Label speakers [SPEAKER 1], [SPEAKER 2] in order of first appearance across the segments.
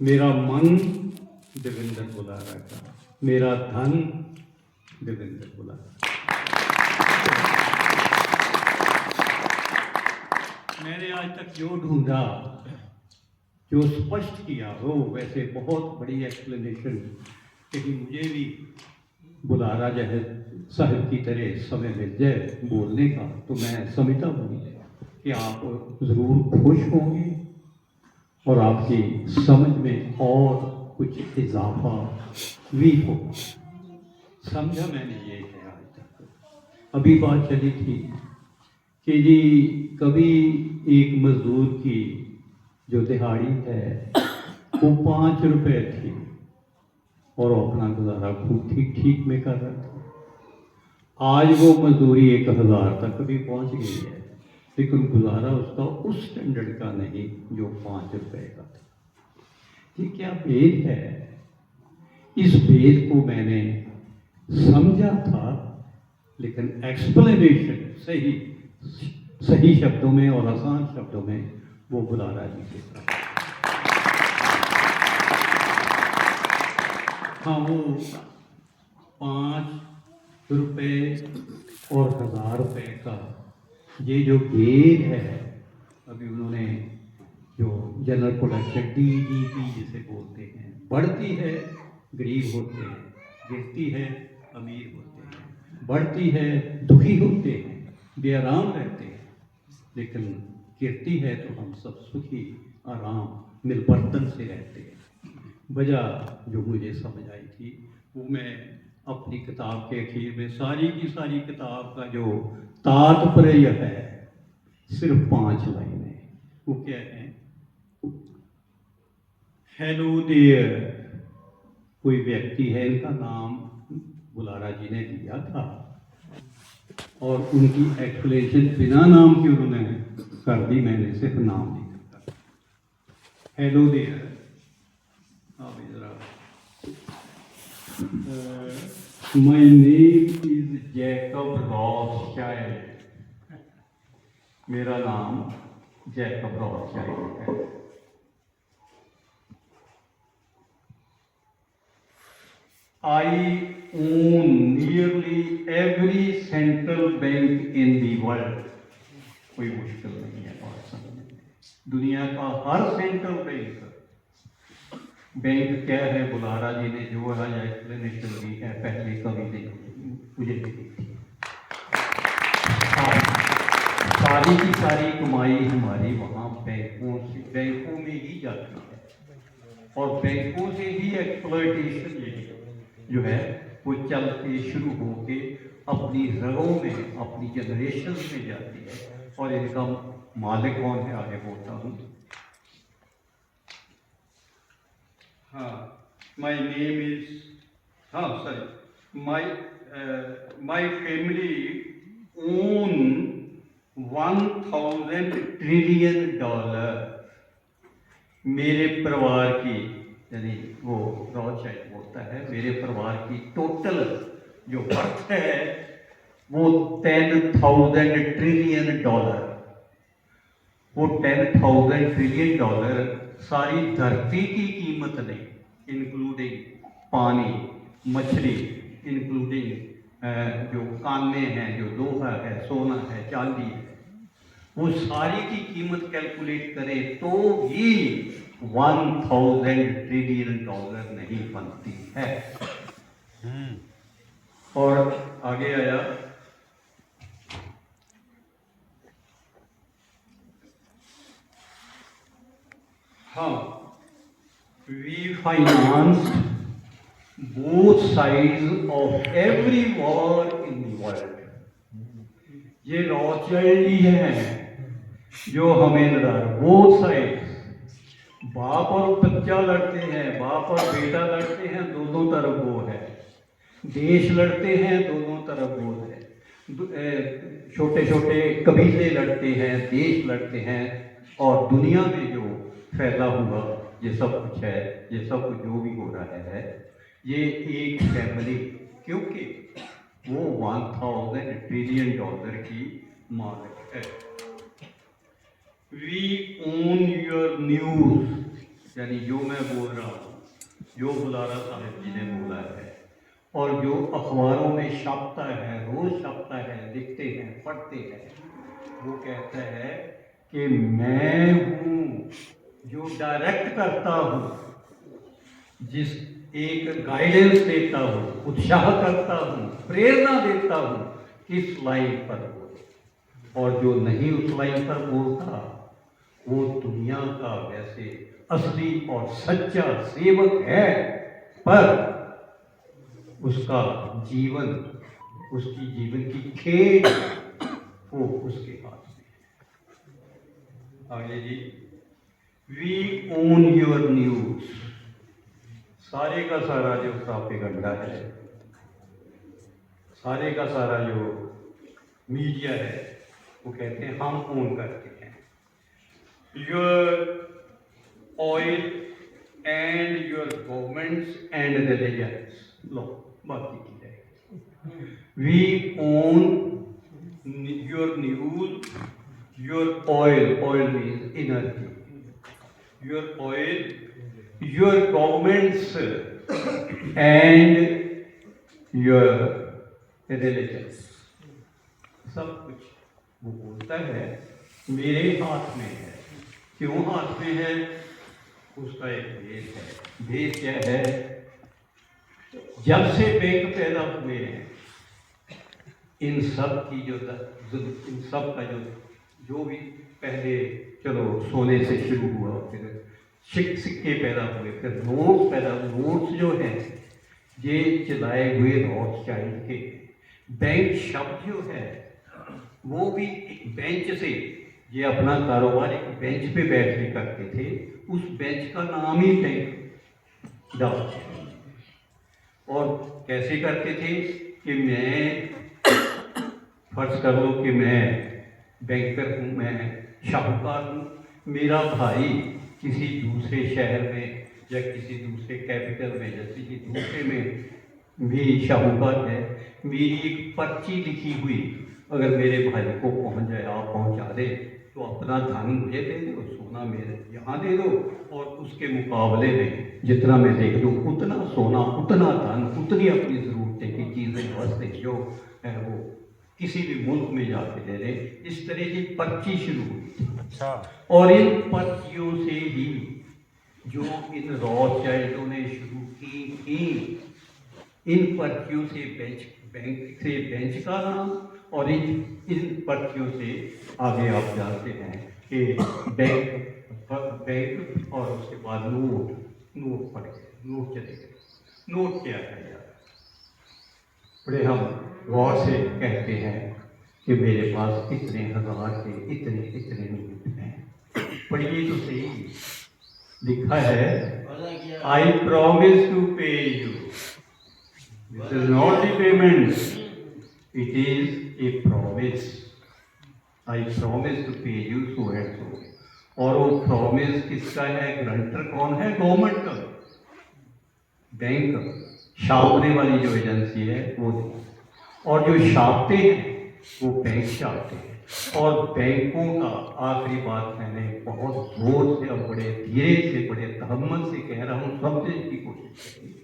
[SPEAKER 1] मेरा मन देवेंद्र बुलारा का, मेरा धन देवेंद्र बुलारा। मैंने आज तक जो ढूंढा, जो स्पष्ट किया हो, वैसे बहुत बड़ी एक्सप्लेनेशन, लेकिन मुझे भी बुलारा जैसे साहिब की तरह समय मिल जाए बोलने का, तो मैं समझता हूँ कि आप ज़रूर खुश होंगे और आपकी समझ में और कुछ इजाफा भी होगा। समझा मैंने ये है आज तक। अभी बात चली थी कि जी कभी एक मजदूर की जो दिहाड़ी है वो 5 रुपए थी और वो अपना गुजारा खूब ठीक ठीक में कर रहा था। आज वो मजदूरी 1000 तक भी पहुंच गई है, लेकिन गुजारा उसका उस स्टैंडर्ड का नहीं जो 5 रुपए का था। ये क्या भेद है? इस भेद को मैंने समझा था, लेकिन एक्सप्लेनेशन सही शब्दों में और आसान शब्दों में वो बुलारा जी से था। हाँ, वो 5 रुपए और 1000 रुपए का ये जो भेद है, अभी उन्होंने जो जनरल प्रोडक्शन DGP जिसे बोलते हैं, बढ़ती है गरीब होते हैं, गिरती है अमीर होते हैं, बढ़ती है दुखी होते हैं, बेआराम रहते हैं, लेकिन गिरती है तो हम सब सुखी आराम मिलबर्तन से रहते हैं। वजह जो मुझे समझ आई थी वो मैं अपनी किताब के अखीर में सारी की सारी किताब का जो तात्पर्य है सिर्फ 5 लाइनें, वो क्या है? हेलो देयर, कोई व्यक्ति है, इनका नाम बुलारा जी ने दिया था और उनकी एक्सप्लेनेशन बिना नाम के उन्होंने कर दी, मैंने सिर्फ नाम लिखा। Hello there, my name is Jacob Rothschild। मेरा नाम जैकब रॉथशाइल्ड है। I own nearly every central bank in the world। कोई मुश्किल नहीं है बात समझने में। दुनिया का हर सेंट्रल बैंक क्या है? बुलारा जी ने जो है एक्सप्लेनेशन दी है, पहले कभी नहीं मुझे नहीं दी। सारी की सारी कमाई हमारी वहाँ बैंकों में ही जाती है और बैंकों से ही एक्सप्लॉयटेशन जो है वो चल के शुरू होके अपनी रगों में, अपनी जनरेशन में जाती है। और इनका मालिक कौन है आगे बोलता हूँ। हाँ, my name is, my family own $1000 trillion। मेरे परिवार की, यानी वो रॉथशाइल्ड बोलता है, मेरे परिवार की टोटल जो वर्थ है वो $10,000 ट्रिलियन। वो $10,000 ट्रिलियन सारी धरती की कीमत नहीं, इंक्लूडिंग पानी, मछली, इंक्लूडिंग जो काने हैं, जो लोहा है, सोना है, चांदी है, वो सारी की कीमत कैलकुलेट करें तो भी $1000 ट्रिलियन नहीं बनती है। और आगे आया, हाँ, we finance both sides of every war in the world. ये रॉथशाइल्ड ही है जो हमें लड़ा, बोथ साइड्स। बाप और बच्चा लड़ते हैं, बाप और बेटा लड़ते हैं, दोनों तरफ वो है। देश लड़ते हैं, दोनों तरफ वो है। छोटे छोटे कबीले लड़ते हैं, देश लड़ते हैं, और दुनिया में जो फैला हुआ ये सब कुछ है, ये सब कुछ जो भी हो रहा है, ये एक फैमिली, क्योंकि वो $1000 ट्रिलियन की मालिक है। We own your news। यानी जो मैं बोल रहा हूँ, जो बुलारा साहब जी ने बोला है और जो अखबारों में छपता है, रोज छपता है, लिखते हैं, पढ़ते हैं, वो कहता है कि मैं हूँ जो डायरेक्ट करता हूँ, जिस एक गाइडेंस देता हूँ, उत्साह करता हूँ, प्रेरणा देता हूँ किस लाइन पर बोले, और जो नहीं उस लाइन पर बोलता वो दुनिया का वैसे असली और सच्चा सेवक है, पर उसका जीवन, उसकी जीवन की खेल वो उसके हाथ में है। आगे जी, वी ओन योर न्यूज। सारे का सारा जो प्रोपेगेंडा है, सारे का सारा जो मीडिया है, वो कहते हैं हम ओन करते हैं। Your oil and your governments and religions, लो बाकी की है। We own your news, your oil, oil means energy, your oil, your governments and your religions, सब कुछ वो बोलता है मेरे हाथ में है। क्यों हाथ में है? उसका एक भेद है। भेद क्या है? जब से बैंक पैदा हुए हैं, इन सब की इन सब का जो भी पहले, चलो सोने से शुरू हुआ, फिर सिक्के पैदा हुए, फिर नोट्स पैदा हुए। नोट्स जो है ये चलाए हुए रॉथस्चाइल्ड के। बैंक शब्द जो है वो भी एक बेंच से, ये अपना कारोबार एक बेंच पे बैठ के करते थे, उस बेंच का नाम ही बैंक डाल। और कैसे करते थे कि मैं, फर्ज कर लो कि मैं बैंकर हूँ, मैं शाहूकार हूँ, मेरा भाई किसी दूसरे शहर में या किसी दूसरे कैपिटल में या किसी दूसरे में भी शाहूकार है, मेरी एक पर्ची लिखी हुई अगर मेरे भाई को पहुंच जाए, आप पहुंचा दे, तो अपना धन मुझे दे दो, सोना मेरे यहाँ दे दो, और उसके मुकाबले में जितना मैं देख दूँ उतना सोना, उतना धन, उतनी अपनी ज़रूरतें की चीज़ें वास्ते जो है वो किसी भी मुल्क में जाके दे दे। इस तरह की पर्ची शुरू हुई। अच्छा। और इन पर्चियों से ही जो इन रॉथस्चाइल्डों ने शुरू की, इन पर्चियों से बैंक से बेंच का नाम, और इन पर्चियों से आगे आप जानते हैं कि बैंक और उसके बाद नोट पड़ गए, नोट चले गए। नोट क्या है यार? बड़े हम गौर से कहते हैं कि मेरे पास इतने हजार के इतने इतने नोट हैं। पढ़िए तो सही, लिखा है I promise to pay you, this is not the payment, it is a promise, I promise to pay you so and so. और वो प्रॉमिस किसका है? ग्रंटर कौन है? गवर्नमेंट का। बैंक छापने वाली जो एजेंसी है वो, और जो छापते हैं वो बैंक छापते हैं। और बैंकों का, आखिरी बात मैंने बहुत जोर से और बड़े धीरे से, बड़े तहम्मुल से कह रहा हूँ, समझने की कोशिश करिए,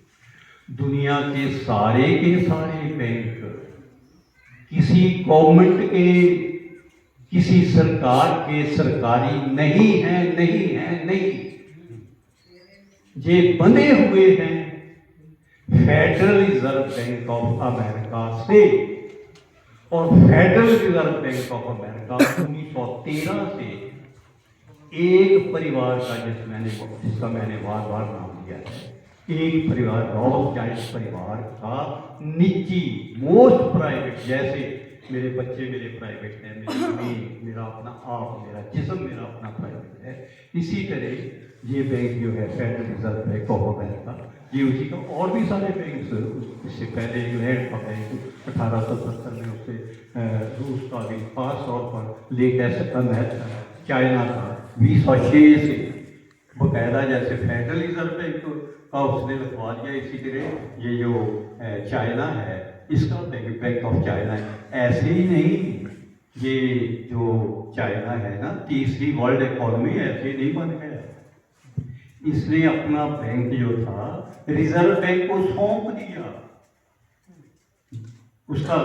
[SPEAKER 1] दुनिया के सारे बैंक किसी गवर्नमेंट के, किसी सरकार के सरकारी नहीं है, नहीं है, नहीं। ये बने हुए हैं federal reserve bank of America से, और federal reserve bank of America 1913 से एक परिवार का, जिसका मैंने बार बार नाम लिया है, एक परिवार, रॉथस्चाइल्ड परिवार का निजी, मोस्ट प्राइवेट, जैसे मेरे बच्चे मेरे प्राइवेट हैं, मेरी जमीन, मेरा अपना आप, मेरा जिस्म मेरा अपना प्राइवेट है, इसी तरह ये बैंक जो है federal reserve bank of America, ये उसी का। और भी सारे बैंक, इससे पहले इंग्लैंड का बैंक 1870 में, उससे रूस का भी, खास तौर पर लेटेस्ट चाइना का 2006 से बाकायदा, जैसे फेडरल रिजर्व बैंक का उसने लिखवा दिया। इसी तरह ये जो चाइना है, इसका बैंक ऑफ चाइना है। ऐसे ही नहीं, ये जो चाइना है ना, तीसरी वर्ल्ड इकोनॉमी ऐसे नहीं बन गया, इसने अपना बैंक जो था रिजर्व बैंक को सौंप दिया। उसका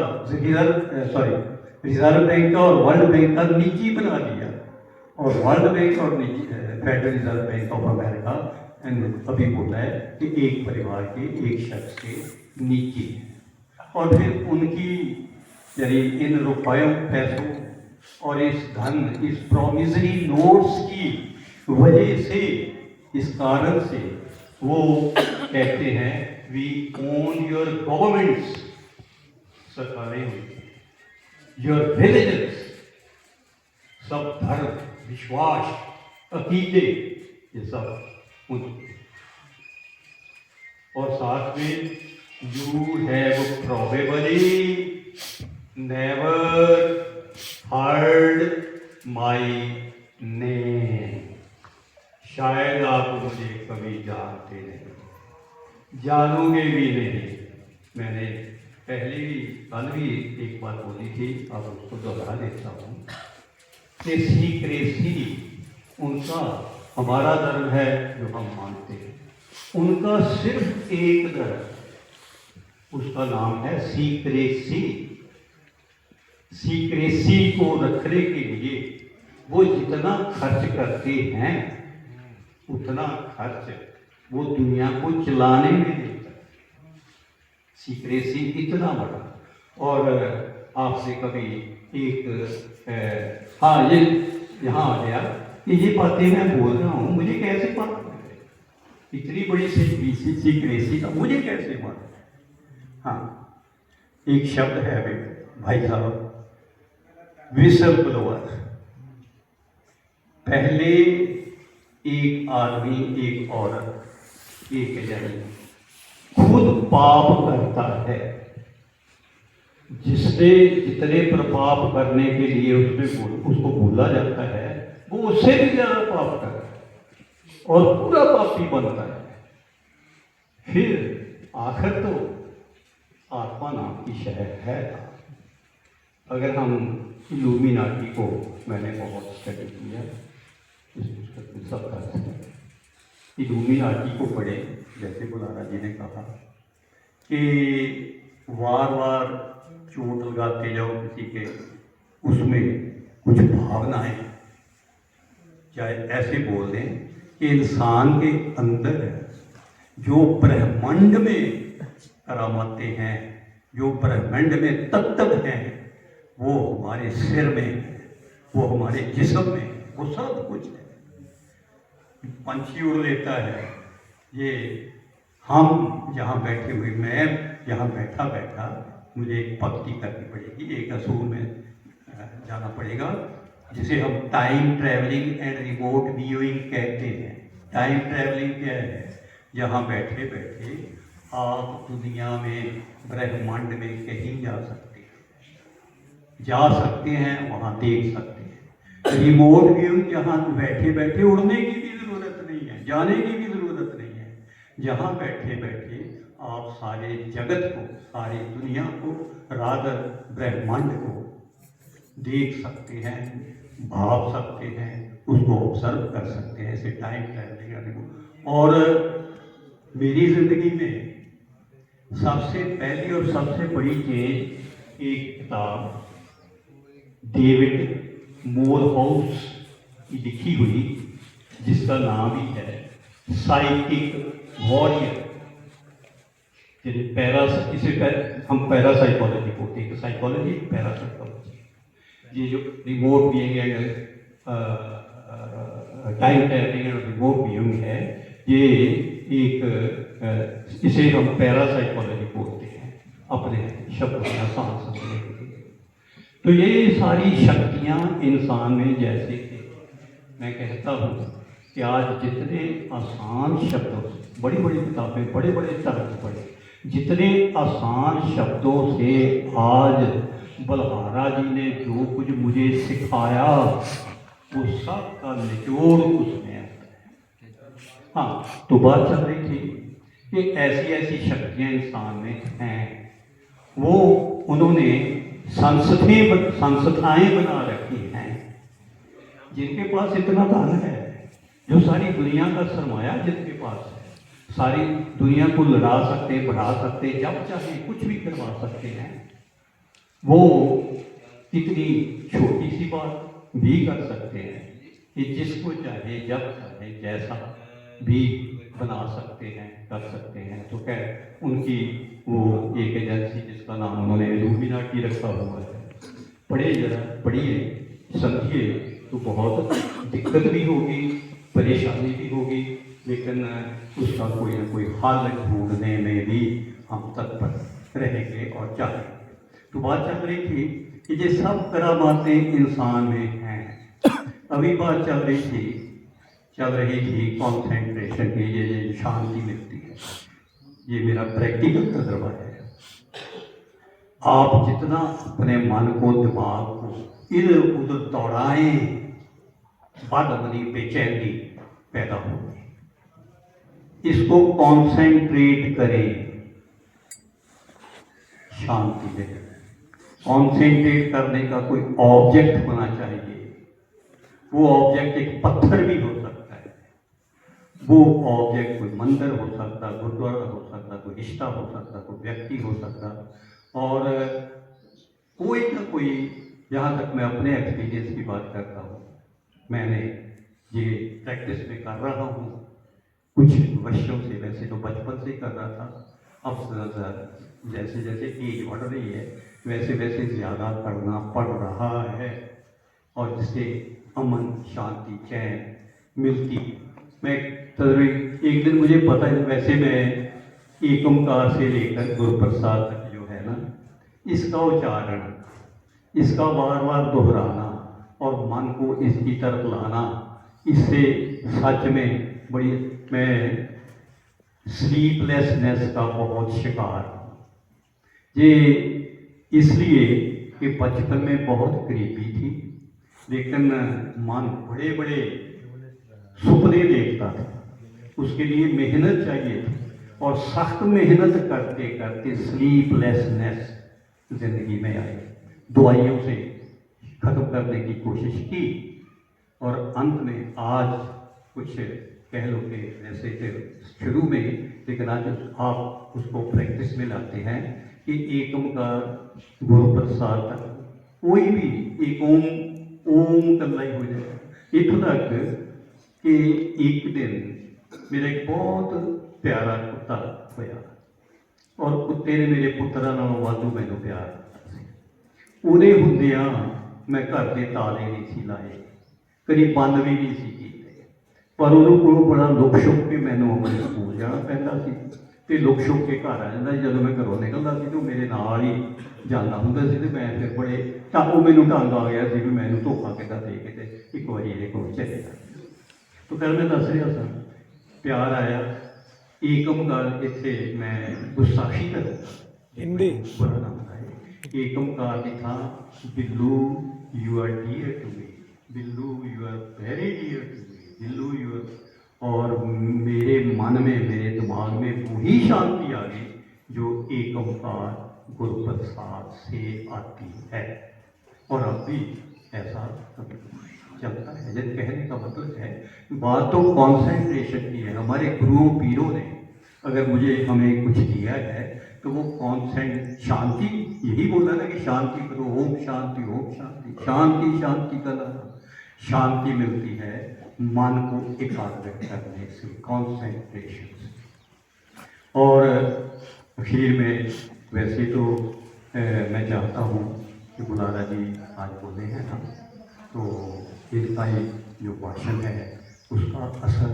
[SPEAKER 1] रिजर्व बैंक का और वर्ल्ड बैंक का निजी बना दिया। और वर्ल्ड बैंक और निजी federal reserve bank of America अभी बोला है कि एक परिवार के एक शख्स के नीचे है। और फिर उनकी यानी इन रुपयों पैसों और इस धन इस प्रोमिसरी नोट्स की वजह से इस कारण से वो कहते हैं वी ओन योर गवर्नमेंट्स, सरकारें हुई, योर रिलीजन्स, सब धर्म विश्वास अकीदे ये सब उनके। और साथ में you have probably never heard my name, शायद आप मुझे कभी जानते नहीं, जानोगे भी नहीं। मैंने पहले भी कल भी एक बात बोली थी, अब उसको दोहरा देता हूँ कि सीक्रेसी उनका हमारा धर्म है जो हम मानते हैं, उनका सिर्फ एक धर्म, उसका नाम है सीक्रेसी। सीक्रेसी को रखने के लिए वो जितना खर्च करते हैं उतना खर्च वो दुनिया को चलाने में देता है। सीक्रेसी इतना बड़ा। और आपसे कभी एक हाँ ये यहाँ आ गया कि ये बातें मैं बोल रहा हूँ, मुझे कैसे पता, इतनी बड़ी सीक्रेसी का मुझे कैसे पता। हाँ एक शब्द है भाई साहब, विसल ब्लोअर। पहले एक आदमी एक औरत एक जनी खुद पाप करता है, जिसने जितने प्रपाप करने के लिए उसको बोला जाता है वो उससे भी ज्यादा पाप करता है और पूरा पापी बनता है। फिर आखिर तो आत्मा नाम की शहर है। अगर हम इल्यूमिनाटी को, मैंने बहुत स्टडी किया इस पुस्तक में, सब इल्यूमिनाटी को पढ़े, जैसे बुलारा जी ने कहा कि वार वार चोट लगाते जाओ किसी के, उसमें कुछ भावनाएं, चाहे ऐसे बोल दें कि इंसान के अंदर जो ब्रह्मांड में करामाते हैं, जो ब्रह्मांड में तत्व हैं, वो हमारे सिर में, वो हमारे जिस्म में, वो सब कुछ है। पंछी उड़ लेता है, ये हम यहाँ बैठे हुए, मैं यहाँ बैठा बैठा मुझे एक भक्ति करनी पड़ेगी, एक असूल में जाना पड़ेगा, जिसे हम time travelling and remote viewing कहते हैं। टाइम ट्रैवलिंग क्या है? यहाँ बैठे बैठे आप दुनिया में, ब्रह्मांड में कहीं जा सकते हैं, वहाँ देख सकते हैं। रिमोट व्यूइंग जहाँ बैठे बैठे, उड़ने की भी ज़रूरत नहीं है, जाने की भी ज़रूरत नहीं है, जहाँ बैठे बैठे आप सारे जगत को, सारी दुनिया को, रादर ब्रह्मांड को देख सकते हैं, भाव सकते हैं, उसको ऑब्जर्व कर सकते हैं। ऐसे टाइम ट्रैवलिंग। और मेरी जिंदगी में सबसे पहली और सबसे बड़ी चीज एक किताब डेविड मोरहाउस की लिखी हुई, जिसका नाम ही है साइकिक वॉरियर। हम पैरासाइकोलॉजी बोलते हैं, साइकोलॉजी पैरासाइकोलॉजी। ये जो रिमोट व्यूइंग, टाइम ट्रैवलिंग और रिमोट व्यूइंग है, ये एक इसे हम पैरासाइकोलॉजी बोलते हैं अपने शब्दों में आसान समझने के लिए। तो ये सारी शक्तियाँ इंसान में, जैसे कि मैं कहता हूँ कि आज जितने आसान शब्दों से, बड़ी बड़ी किताबें, बड़े बड़े तर्क पढ़े, जितने आसान शब्दों से आज बलहारा जी ने जो कुछ मुझे सिखाया, वो सब का निचोड़ उसमें है। हाँ, तो बात चल रही थी कि ऐसी ऐसी शक्तियाँ इंसान में हैं, वो उन्होंने संस्थाएं बना रखी हैं। जिनके पास इतना धन है, जो सारी दुनिया का सरमाया जिनके पास है, सारी दुनिया को लड़ा सकते, बढ़ा सकते, जब चाहे कुछ भी करवा सकते हैं, वो इतनी छोटी सी बात भी कर सकते हैं कि जिसको चाहे जब चाहे जैसा भी बना सकते हैं, कर सकते हैं। तो खैर उनकी वो एक एजेंसी जिसका नाम उन्होंने इल्यूमिनाटी रखा हुआ है, पढ़े जरा, पढ़िए, समझिए, तो बहुत दिक्कत भी होगी, परेशानी भी होगी, लेकिन उसका कोई ना कोई हल ढूंढने में भी हम तत्पर रहेंगे और चाहेंगे। तो बात चल रही थी कि ये सब करामातें इंसान में हैं। अभी बात चल रही थी कॉन्सेंट्रेशन की, ये शांति मिलती है। ये मेरा प्रैक्टिकल तजर्बा है। आप जितना अपने मन को, दिमाग को इधर उधर दौड़ाएं, बदमनी, बेचैनी पैदा होगी। इसको कॉन्सेंट्रेट करें, शांति में। कॉन्सेंट्रेट करने का कोई ऑब्जेक्ट होना चाहिए। वो ऑब्जेक्ट एक पत्थर भी हो सकता है, वो ऑब्जेक्ट कोई मंदिर हो सकता, गुरुद्वारा हो सकता, कोई रिश्ता हो सकता, कोई व्यक्ति हो सकता, और कोई ना कोई। जहाँ तक मैं अपने एक्सपीरियंस की बात करता हूँ, मैंने ये प्रैक्टिस में कर रहा हूँ कुछ वर्षों से, वैसे तो बचपन से कर रहा था, अब जैसे जैसे एज बढ़ रही है वैसे वैसे ज़्यादा करना पड़ रहा है, और जिससे अमन, शांति, चैन मिलती है। मैं एक दिन मुझे पता है, वैसे मैं एक ओंकार से लेकर गुरुप्रसाद तक जो है ना, इसका उच्चारण, इसका बार बार दोहराना और मन को इसकी तरफ लाना, इससे सच में बड़ी, मैं स्लीपलेसनेस का बहुत शिकार हूँ। ये इसलिए कि बचपन में बहुत गरीबी थी, लेकिन मन बड़े बड़े सुपने देखता था, उसके लिए मेहनत चाहिए थी, और सख्त मेहनत करते करते स्लीपलेसनेस जिंदगी में आई। दवाइयों से ख़त्म करने की कोशिश की, और अंत में आज कुछ कह लो कि ऐसे थे शुरू में, लेकिन आज आप उसको प्रैक्टिस में लाते हैं कि एक ओंकार गुरुप्रसाद तक कोई भी एक ओम करना ही हो जाए। इतों तक कि एक दिन मेरा एक बहुत प्यारा कुत्ता होया, और कुत्ते ने मेरे पुत्रा नालों वाधू मैनू प्यार दिता। उहदे हुंदियां मैं घर के ताले नहीं सी लाए, कभी बंद भी नहीं सी कीते, पर उहदे कोलों बड़ा लुक छुप के मैनू अपने स्कूल जाना पैंदा सी, ते लुक छुप के घर आ जाता। जब मैं घरों निकलता सी तो मेरे नाल ही जाना हुंदा सी, ते मैं फिर बड़े वो मैनू ढंग आ गया सी भी मैनू धोखा किद्दां दे के ते एक बारी इहदे कोल चले जा। तो कल मैं दस रहा था, प्यार आया, एक ओंकार इत्थे मैं गुस्ताखी करूँगा, हिंदी बुरा ना बनाए। एक ओंकार की था, Billu you are dear to me, Billu you are very dear to me, Billu you are, और मेरे मन में, मेरे दिमाग में वही शांति आ गई जो एक ओंकार गुरुप्रसाद से आती है। और अब भी ऐसा चलता है। जब कहने का मतलब है, बात तो कॉन्सेंट्रेशन की है। हमारे गुरुओं पीरों ने अगर मुझे हमें कुछ दिया है तो वो शांति, यही बोला ना कि शांति करो, ओम शांति, ओम शांति, शांति शांति का नाम। शांति मिलती है मन को एकाग्र करने से, कॉन्सेंट्रेशन से। और आखिर में वैसे तो मैं चाहता हूँ कि बुलारा जी आज बोले हैं ना, तो इनका ही जो भाषण है उसका असर,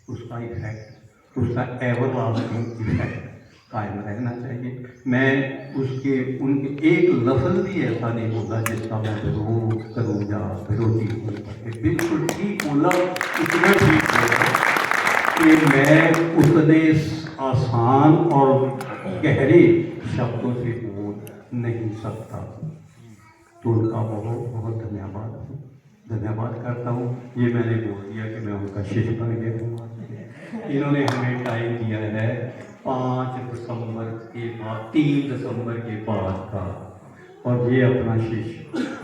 [SPEAKER 1] उसका इफेक्ट, उसका एवरलास्टिंग इफेक्ट कायम रहना चाहिए। मैं उनके एक लफ्ज़ भी ऐसा नहीं बोला जिसका मैं विरोध करूँ या विरोधी हूँ, बिल्कुल ठीक बोला, इतना ठीक बोला कि मैं उतने आसान और गहरे शब्दों से बोल नहीं सकता। तो उनका बहुत बहुत धन्यवाद करता हूँ। ये मैंने बोल दिया कि मैं उनका शिष्य बन गया हूँ। इन्होंने हमें टाइम दिया है 5 दिसंबर के बाद, 3 दिसंबर के बाद का, और ये अपना शिष्य